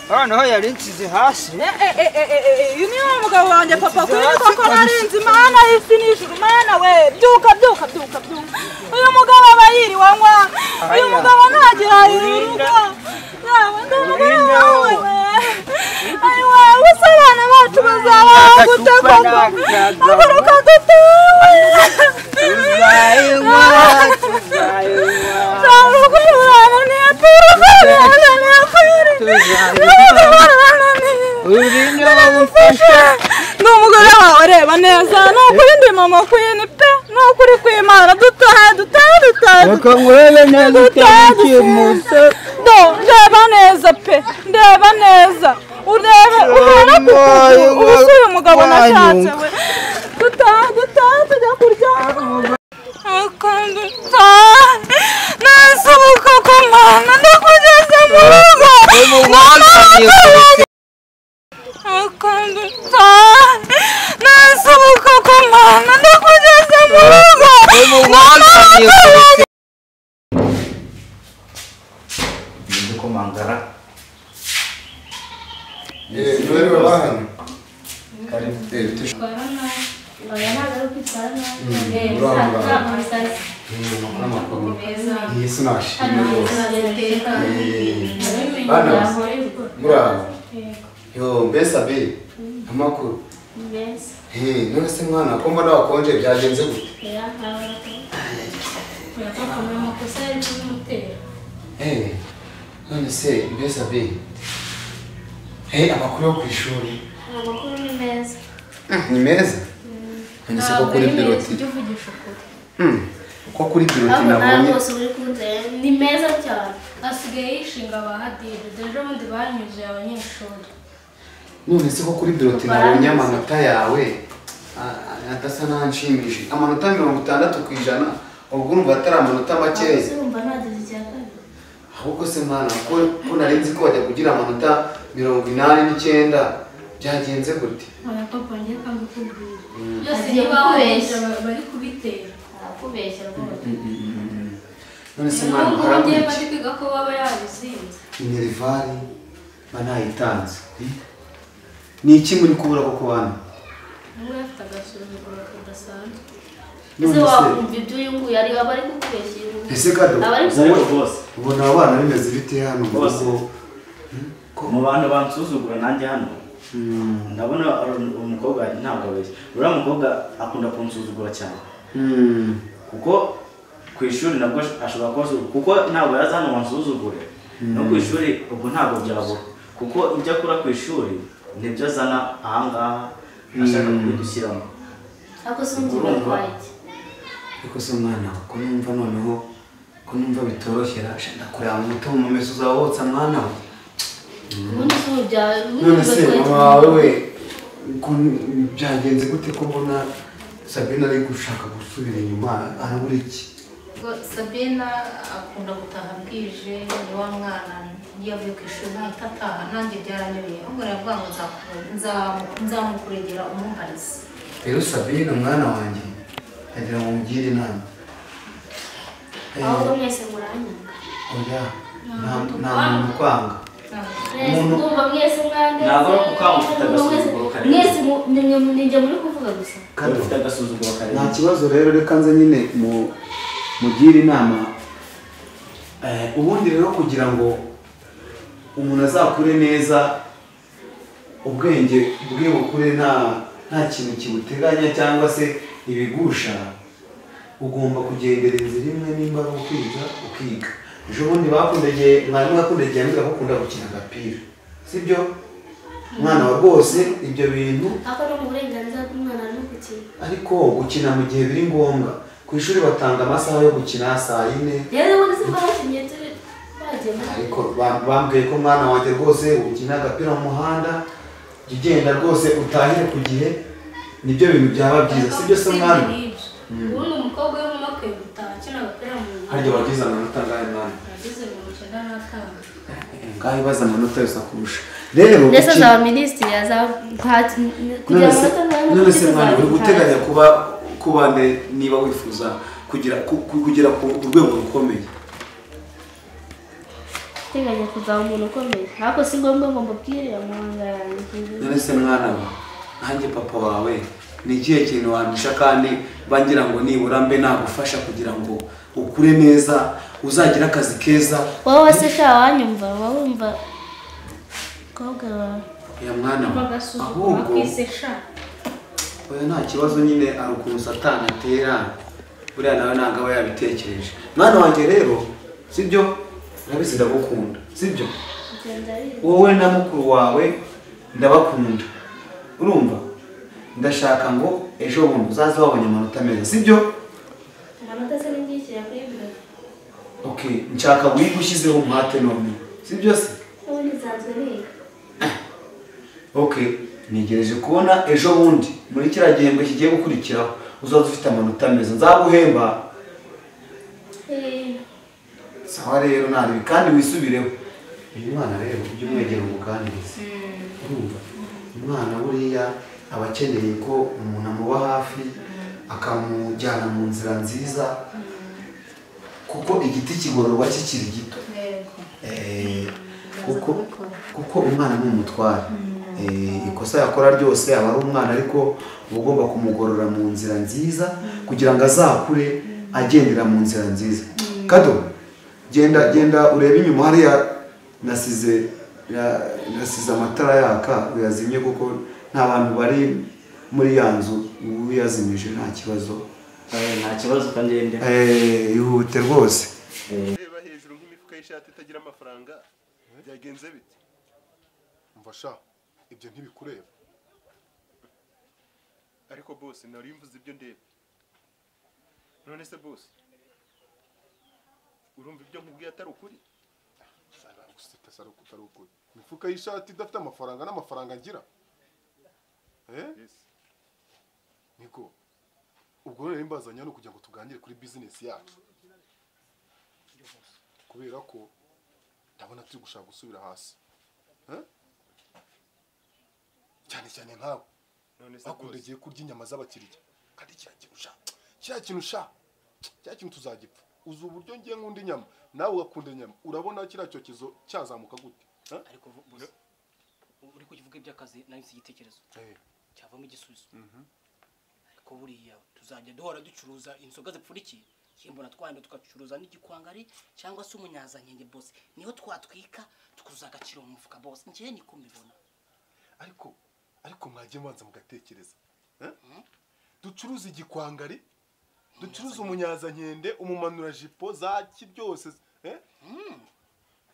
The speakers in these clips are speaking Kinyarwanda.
Hano yarinsize hasi. Uyu ni umugabo wanjye papa kwibuka ko narinzi Mana y'isi n'ijuru Mana we byuka. Uyu mugabo aba yiriwanywa. Uyu mugabo ntagira iruhuko. Yawe ndumugabo we. Ayiwa usabana bacu bazaba gutakamba. Aguruka dutaha. Tuzayiwa. N'umugore wawe reba neza nukuri ndi mama kwini pe nukuri kwimana dutahe reka ngurebe neza utamukiye munsi ndeba neza pe ndeba neza urebe ubona kuko uyu mugabo nashatse we dutahe tujya kurya nasubuka ku Mana ndakugeze mu rugo nasubuka ku Mana ndakugeze mu rugo Ndi kumangara wewe bahano karibu Yesu nashimye rwose bana muraba yo mbese abe amakuru none se mwana ko mbona wakonje byagenze gute none se mbese abe amakuru yo ku ishuri amakuru ni meza ni meza none se ko kuri biroti ko kuri biroti nabonye bose uri kunze ni meza cyane asigaye yishinga abahadide deje bundi banyuje abanyeshuri none se ko kuri biroti nabonye amanota yawe adasa n'anshimishije amanota 60% ubwo urumva atari amanota makeya urumva ntagize icyakabiri ahubwo se mwana ko narinzi ko bajya kugira amanota 89 byagenze gute oya papa ngiye kandi kubwira byose ntibabeshya bari kubitera kubeshya rwose none se mwana ngiye haramuye bari kwiga ko baba yabizinze Minervari banayitanze ni iki muri kubura ko bana niwe afite agasuzuguro kadasanzwe ese wakumva ibyo uyu nguyu yari abari kukubeshya ese kado wowe bose ubona abana bimeze bite hano bose mu bantu bansuzugura nanjye hano ndabona umukobwa ntabwo abeshya uriya mukobwa akunda kunsuzugura cyane kuko ku ishuri nabwo ashobora kubasuzugura kuko ntabwo yaza hano wansuzugure no ku ishuri ubwo ntabwo byabura kuko ibyo akora ku ishuri nibyo azana ahangaha ashaka kubidushyiramo ako sinzi batwaye ariko se mwana ko numva noneho ko numva bitoroshye rashenda kureba mu muto mu meso uzawotsa mwana we ubundi si ubya none se wawe we byagenze gute ko mbona Sabina ari gushaka gusubira inyuma arabura iki Sabina akunda gutaha bwije ni wa mwana yavuye ku ishuri ntahita ataha nanjye byaranyobeye ahubwo aravuga ngo nzamukuregera umumbarize rero Sabina mwana wanjye agira ngo mugire inama aho mwese muranyanga oya nta muntu kwanga ndumva mwese mwange ntabwo ari ukukanga ufite agasuzuguro karenze mwese ninjye muri kuvuga gusa ufite agasuzuguro karenze nta kibazo rero reka nze nyine mugire inama ubundi rero kugira ngo umuntu azakure neza ubwenge bwe bukure nta kintu kibuteganya cyangwa se ibigusha ugomba kugendera inzira imwe nimba ari ukiga ejo bundi mwarimu yakundegeye ambwira ko ukunda gukina agapira sibyo mwana wa rwose ibyo bintu ako no mu burenganzira bw'umwana no gukina ariko gukina mu gihe biri ngombwa ku ishuri batanga amasaha yo gukina saa 4 rero ubundi si bwabakinnye bagenda ariko bambwiye ko mwana wanjye rwose ukina agapira mu muhanda ugenda rwose utahire ku gihe nibyo bintu byaba byiza sibyo se mwana ubundi umukobwa w'inkumi akwiye gutaha akina agapira mu nzu. harya wagize amanota angahe mwana? Nagize 95. ngaho ibaza amanota yose akurusha rero ndetse za minisitiri yaza kugira amanota none se mwana uri guteganya kuba niba wifuza kugera ku rwego rukomeye? teganya kuzaba umuntu ukomeye ariko si ngombwa ngo mbabwire amahanga yanjye. none se mwana we nanjye papa wawe ni ikihe kintu wandusha kandi bangira ngo nibura mbe nagufasha kugira ngo ukure neza uzagira akazi keza? wowe se sha wanyumva wumva kobwa wawe ya mwana ahubwo oya nta kibazo nyine ari ukuntu satani atera buriya nawe ntabwo aba yabitekereje. mwana wanjye rero sibyo urabizi ndagukunda sibyo? wowe na mukuru wawe ndabakunda urumva? ndashaka ngo ejo bundi uzaze wabonye amanota meza sibyo? amanota se n'indikira kuri biro. Okay, nshaka wiga ushyizeho umuhate none sibyo se? ubundi nsanzwe niga. Okay, nigereje kubona ejo bundi muri kiriya gihembwe kigiye gukurikiraho uzaza ufite amanota meza nzaguhemba. sawa rero naribi kandi wisubireho. uyu mwana rero ujye umwegera umuganirize urumva? umwana buriya aba akeneye ko umuntu amuba hafi akamujyana mu nzira nziza kuko igiti kigororwa kikiri gito. kuko umwana ni umutware. ikosa yakora ryose aba ari umwana ariko uba ugomba kumugorora mu nzira nziza kugira ngo azakure agendera mu nzira nziza. Kado genda urebe inyuma hariya nasize amatara yaka uyazimye kuko nta bantu bari muri ya nzu uyazimije nta kibazo. nta kibazo kangende ihute rwose. reba hejuru nk'imifuka y'ishati itagira amafaranga byagenze bite? mfasha ibyo ntibikureba. ariko boss nari mvuze ibyo ndeba. none se boss urumva ibyo nkubwiye atari ukuri? atari ukuri. imifuka y'ishati idafite amafaranga n'amafaranga ngira yes. niko ubwo rero imbazanya no kugira ngo tuganire kuri business yacu kubera ko ndabona turi gushaka gusubira hasi cyane nkawe bakundagiye kurya inyama z'abakiriya kandi kiriya kintu tuzagipfa. uzi uburyo ngiye nkunda inyama nawe ugakunda inyama urabona kiriya cyokezo cyazamuka gute? ariko uri kukivuga iby'akazi nari nsi igitekerezo cyavamo igisubizo. ariko buriya tuzajya duhora ducuruza inzoga zipfurikiye kimbona twanda tugacuruza n'igikwangari cyangwa se umunyazankenge boss niho twatwika tukuza agaciro mu mufuka boss ngiye niko mbibona. ariko mwagiye mwanza mugatekereza ducuruza igikwangari ducuruza umunyazankende umumanura jipo zaki byose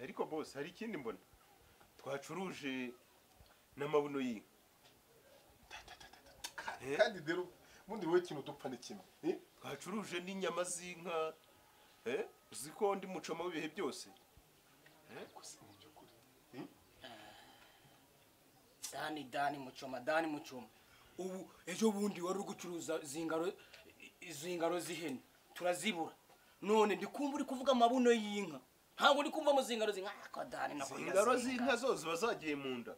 ariko boss hari ikindi mbona twacuruje n'amabuno y'inka kandi rero bundi wowe kintu dupfa ni kimwe twacuruje n'inyama z'inka uziko ndi mucoma w'ibihe byose Dani mucoma ubu ejo bundi wari gucuruza zingaro z'ihene turazibura none ndikumva uri kuvuga amabuno y'inka ntabwo ndi kumva mu zingaro z'inka ko Dani nako zingaro z'inka zose bazagiye mu nda.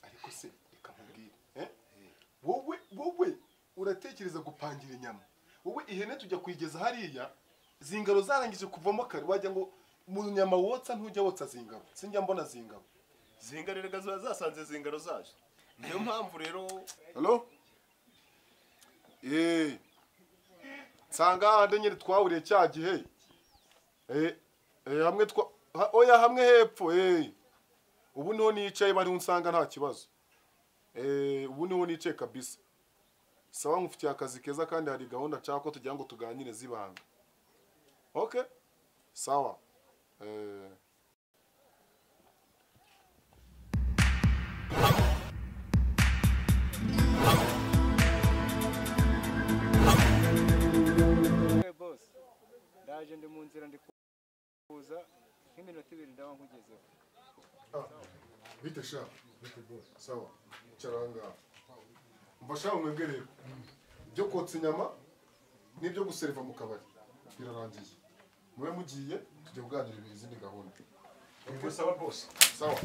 ariko se reka nkubwire wowe uratekereza gupangira inyama wowe ihene tujya kuyigeza hariya zingaro zarangije kuvamo kare wajya ngo mu nyama wotsa ntujya wotsa zingaro sinjya mbona zingaro zingariraga ziba zasanze zingaro zaje niyo mpamvu rero hello nsanga hande nyine twahuriye cya gihe hamwe oya hamwe hepfo ubu niho nicaye bari unsanga nta kibazo ubu niho nicaye kabisa sawa nkufitiye akazi keza kandi hari gahunda nshaka ko tugira ngo tuganire zibanga okay sawa boss ndaje ndi mu nzira ndi kuza nk'iminota 2 ndaba nkugezeho. bite sha bite boss sawa charanga mbasha umwegereye byo kotsa inyama n'ibyo guseriva mu kabari birarangiye mube mugiye tujya kuganira izindi gahunda ubwo sawa boss sawa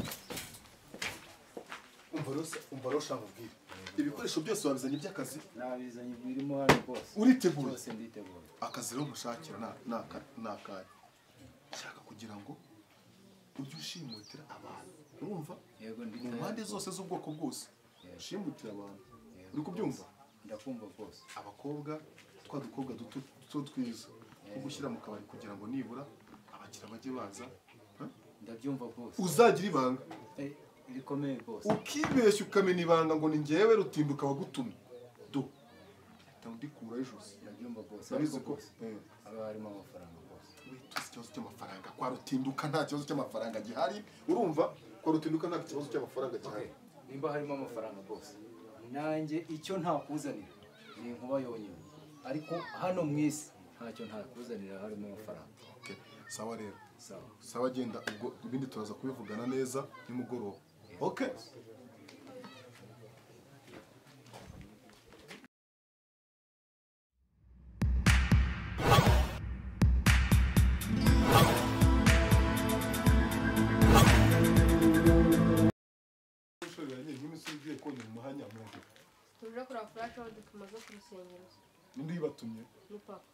umva rero shaka ubwire ibikoresho byose wabizanye by'akazi nabizanye birimo hano bose uriteguye byose nditeguye akazi rero mushakira n'akahe shaka kugira ngo ujye ushimutira abantu urumva yego mu mpande zose z'ubwoko bwose ushimutira abantu uri kubyumva ndakumva bose abakobwa twa dukobwa duto twiza two gushyira mu kabari kugira ngo nibura abakira bajye baza ndabyumva bose uzagira ibanga rikomeye bose ukibeshya ukamena ibanga ngo ni njyewe Rutinduka wagutumye do ndikura ijosi ndabyumva bose urabizi ko aba harimo amafaranga bose wituze ikibazo cy'amafaranga kwa Rutinduka nta kibazo cy'amafaranga gihari urumva kwa Rutinduka nta kibazo cy'amafaranga gihari nimba harimo amafaranga bose nanjye icyo ntakuzanira ni inkuba yonyine ariko hano mu isi ntacyo ntakuzanira harimo amafaranga sawa rero sawa genda ubwo ibindi turaza kubivugana neza nimugoroba okay tuje kuri flash aho tumaze ku rusengero nindi yibatumye ni papa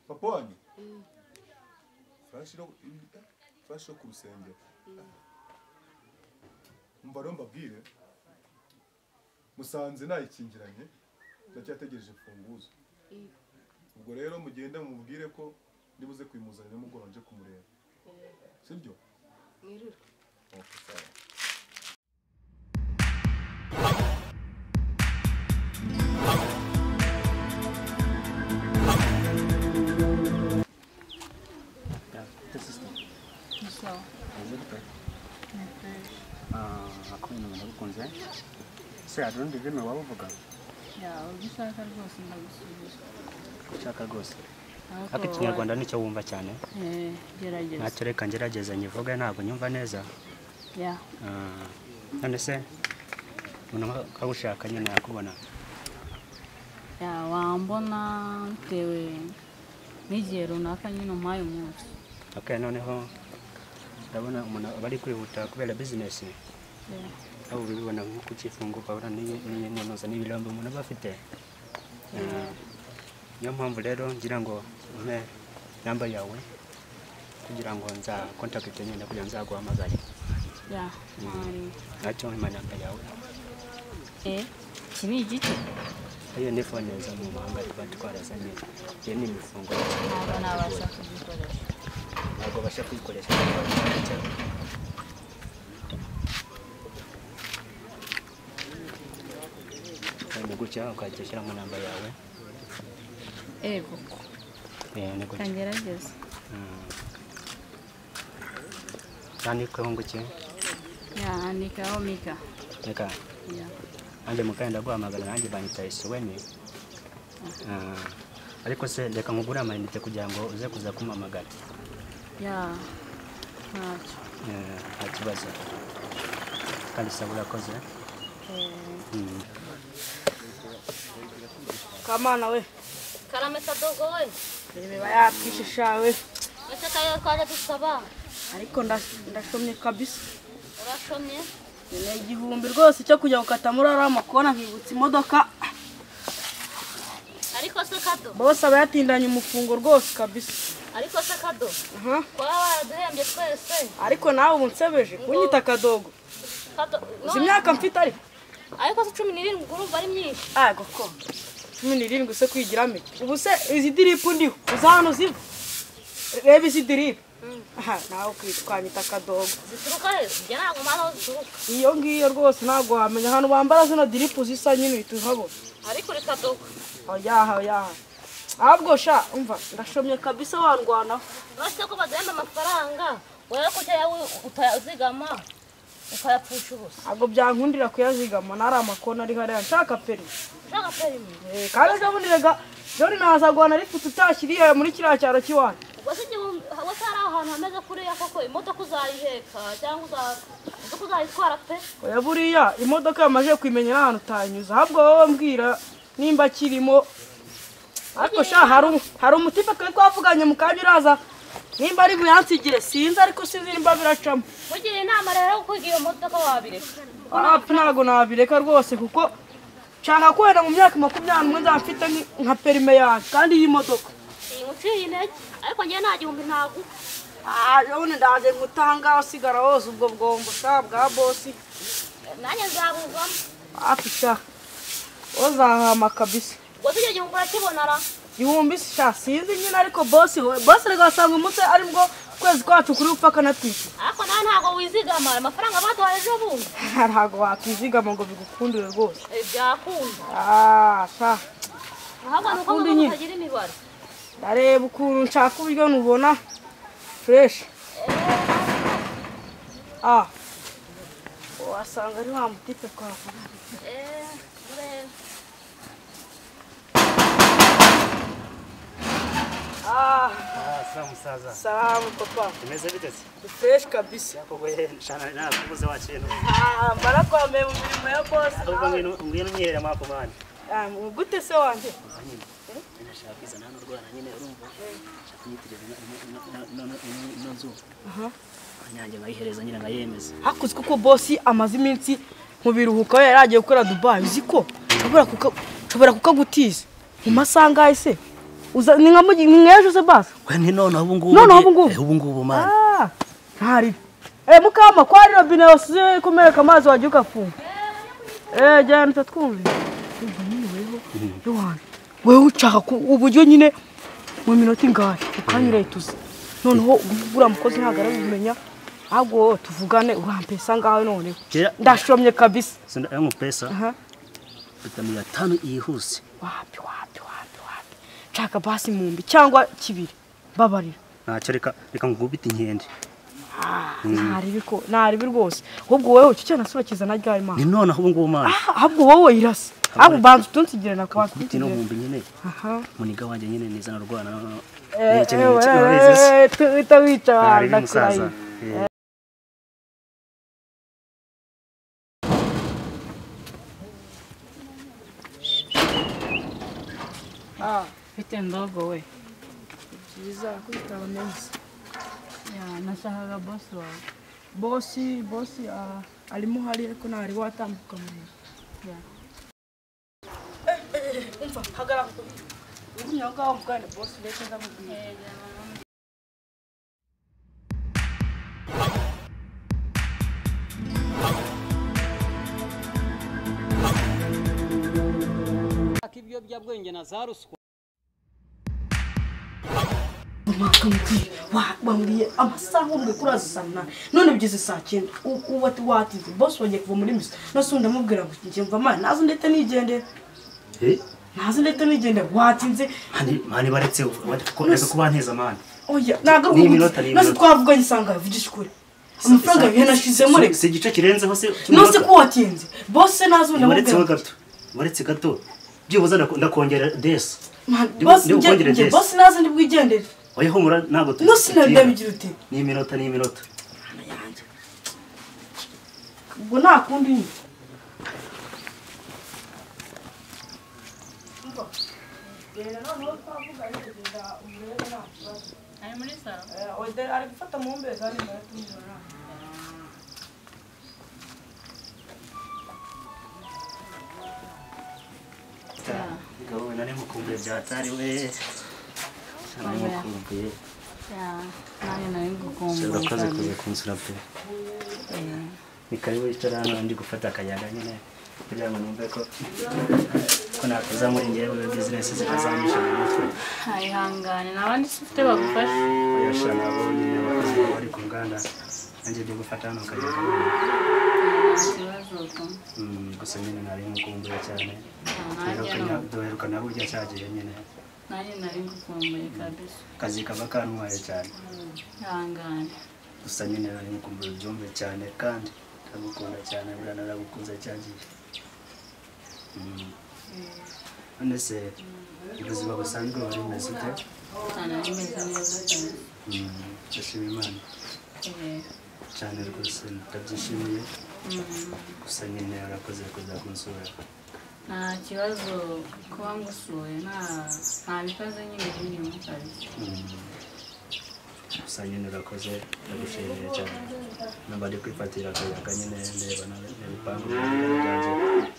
papa wanyu flash yo ku rusengero umva rero mbabwire musanze nayikingiranye ndacyategereje imfunguzo ubwo rero mugende mumubwire ko ndibuze kwimuzanira nimugoroba nje kumureba sibyo mwirira okay sawa akumva ndagukunze se hari urundi rurimi waba uvuga ushaka rwose ndagusubiza ushaka rwose ariko ikinyarwanda nicyo wumva cyane gerageza ntacyo reka ngerageza nyivuge ntabwo nyumva neza none se umuntu akawushaka nyine yakubona wambona bitewe n'igihe runaka nyine umpaye umunsi noneho ndabona umuntu aba ari kwihuta kubera bizinesi aho ubibona nko ku kifungo ukabona n'intuza n'ibirambo umuntu aba afite niyo mpamvu rero ngira ngo umpe namba yawe kugira ngo nza kontakite nyine kugira ngo nzaguhamagare nacyo mpa namba yawe iki ni igiki iyo ni fone zo mu mahanga riba twarazanye iyo ni imifungo ntabwo nabasha kugikoresha ntabwo basha kuyikoresha ni gutya ukajya ushyiramo namba yawe ego ni gutya kangerageza yandikeho ngo iki andikaho Mika reka nanjye mukanya ndaguhamagara nanjye banyita Isuweni ariko se reka nkugure amayinite kugira ngo uze kuza kumpamagara nta kibazo kandi saba urakoze Kamana we Karame Kadogo we biba yakishishawe ese kayo twaje dusaba ariko ndashomye kabisa urashomye ni igihumbi rwose cyo kujya gukata muri ara makona nkibutsa imodoka ariko se Kado bose aba yatindanye umufungo rwose kabisa ariko se Kado kwa waduhembye twese ariko nawe ubu nsebeje kunyita Kadogo uzi imyaka mfite ariko se 17 urumva ari myinshi koko 17 se kwigirame ubu se izi diripu ndiho uzahano ziva reba izi diripu nawe kwitwanyita Kadogo zituruka he njye ntabwo mpano zituruka iyo ngiyo rwose ntabwo wamenya hano bambara zino diripu zisa nyine uhita uhabona ariko uri Kadogo yaha ahubwo sha umva ndashomye kabisa warwanaho nose ko baduhemba amafaranga wowe ko yawe utayazigama ukayapfusha ubusa ntabwo byankundira kuyazigama nari amakona ari hariya nshaka peri kandi zaboneraga jori nazagwana ariko tutashyiriye muri kiriya cyaro cy'iwanyu ubwo se wese hari ahantu hameze kuriya koko imodoka uzayiheka cyangwa uzayitwara pe oya buriya imodoka yamaze kwimenya n'ahantu utanyuza ahubwo wowe mbwira nimba kirimo ariko sha hari umutipe twe twavuganye mu kanya uraza nimba ari buyansigire sinzi ariko sinzi nimba biracamo mugira inama rero yo kwiga iyo modoka wabireka ntabwo nabireka rwose kuko nshaka kwenda mu myaka 20 nzamfite nka perime yanjye kandi iyi modoka uciye intege ariko njye nta gihumbi ntabwo jone ndaje ngutanga usigara wose ubwo bwombo sha bwa bosi nanjye nzabuvamo afisha uzahama kabisa ubwo tujye gihumbi urakibonara gihumbi sha sinzi nyine ariko bosi rwasanga umutse ari bwo kwezi kwacu kuri upfaka natwite ariko nawe ntabwo wizigama amafaranga baduhaye ejo bundi ntabwo wakizigama ngo bigukundire rwose byakunda sha ahubwo nuko mutagira imibare ndareba ukuntu nshaka uburyo nubona fresh wasanga ari wa mutipe twavuga musaza. Salamu papa. Umeze bite? Fresh kabisa. Yakowe shana nakubuze wakintu. Barakwambaye mu mirimo ya boss. Ahubwo ngwino nyerera mako mani. Gute se wanje? Nashaka kwiza nano rwana nyine urumva. Nshaka kunyitirira nonzo. Anyange ngayihereza nyine ngayemeza. Hakuzwe ko boss amaze iminsi mu biruhuko yaragiye gukora Dubai. Uziko shobora kukagutiza. Mu masanga ese uza ni ngejo se basi kwani none ubu ngubu mani ntari mukama kwari robine yose kumereka amazi wagiye funga jana tatwumve wewe ucaka uburyo nyine mu minota ingahe ukanyure tuzi noneho ugura mukozi ntagara bimenya ahubwo tuvugane urampesa ngaho none ndashomye kabisa sinda yankupesa bitamiya 5 ihuse wapi chaka basi mumbi cyangwa kibiri babarira ntacyo reka ngubita inkende nari rwose ahubwo wewe cyo nasurakiza na ryari mana ni none ahubwo ngubu mana ahubwo wowe irase ahubwo bantu tunsigire nakabati no mumbi nyine muniga wanje nyine nizana rwana wica ndakurayi Bite ndogo we. Jiza kwitaba neza. Nashakaga boss wawe. Boss alimo hari ariko nari watambuka muri. Umva hagara ko. Unyanga umugane boss leke ndamubwiye. Akibyo byabwenge na za ruswa wambwiye amasaha umwe kurazisana none bigeze saa 9 ubati watize boss wagiye kuva muri misa nasundi amubwira ngo ngiye mva mani nazo ndete nigendera nazo ndete nigendera watinze mani baretse reka kubanteza mani oya naga nose twavuganye sanga yavugisha kuri amafaranga yanashizemo reka se gice kirenzeho se nose ko watinze boss nazo ndamubwira baretse gato byibuza ndakongera desi boss nazo ndibwigendera oya humura nago no sinarya bigira ute ni iminota ubwo nta kundi ni ari muri sala ari gufata mu mbeza ari mu yatumira gawe nane mukumbuye byatari we namukumbuye nani nari gukumbuye kuze kunsura pe ni karibu yicara hano ndi gufata akayaga nyine kugira ngo numve ko nakoza muri ngewe business zikazamisha mu mutwe ayihangane nabandi sifite bagufasha oyasha nabo nyine abakozi bari ku nganda nanjye ndi gufata hano akayaga gusa nyine nari mukumbuye cyane duherukana burya cyagiye nyine nari ngukumbuye kabisa kazi kaba kantwaye cyane ihangane gusa nyine nari mukumbuye byumve cyane kandi ndagukunda cyane buriya naragukunze cyagiye none se ubuzima busanzwe wari umeze ute nari meze neza cyane ndashima Imana cyane rwose ndabyishimiye gusa nyine warakoze kuza kunsura nta kibazo kuba ngusuye nta bikaze nyine birimo kabisa. gusa nyine urakoze ndagushimiye cyane namba ari kwifatira akayaga nyine ndeba n'ibipangu byanjye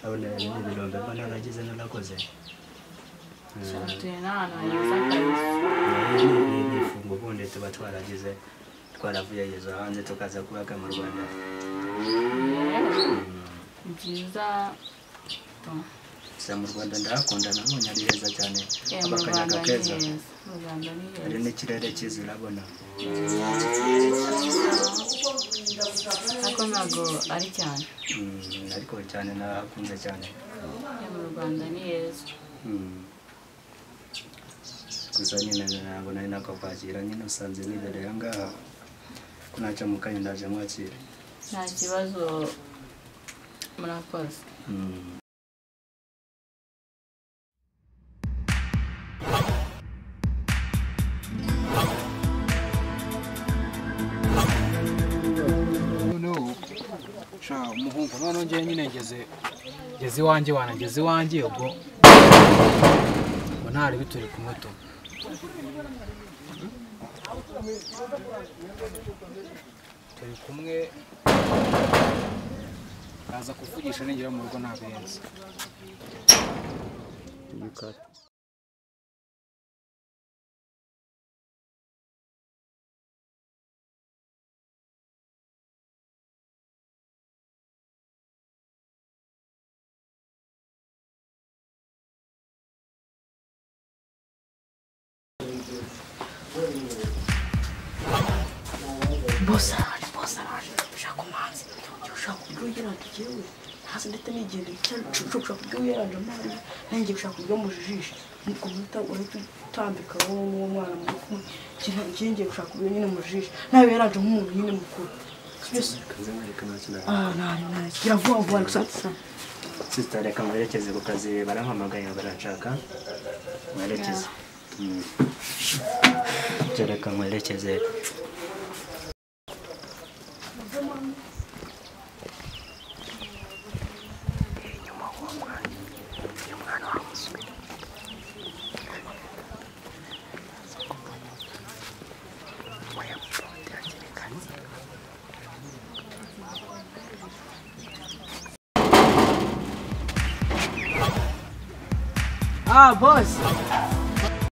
abone n'ibirombe mbona nagize narakoze tuye n'ahantu heza kabisa. ni ifungo ubundi tuba twaragize twaravuye yezo hanze tukaza kubaga mu Rwanda. Byiza mu Rwanda ndahakunda nabonye ari heza cyane abakanyaga keza hari n'ikirere cyiza urabona ariko ntabwo ari cyane ariko cyane nahakunze cyane mu Rwanda ni heza gusa nyine ntabwo nari nakwakira nyine usanze nibereye ngaha ko ntacyo mukanya ndaje mwakire nta kibazo murakoze. umuhungu noneho ngiye nyine ngeze iwanjye wanageze iwanjye ubwo ntari bituri ku moto turi kumwe aza kuvugisha ningera mu rugo nta birenze. Boss araje ushaka umanzi ushaka kubwira tugiye hasi ndetse nigende cyane ushaka kubwira amari nanjye ushaka kubwira mujijisha nuko utambika wowe mwana mukuru kinje ushaka kubwira nyine mujijisha nawe yaraje nk'umuntu nyine mukuru nari kiravuga gusatsa sister reka mwerekeze ku kazi barampamagaye barashaka mwerekeze reka mwerekeze boss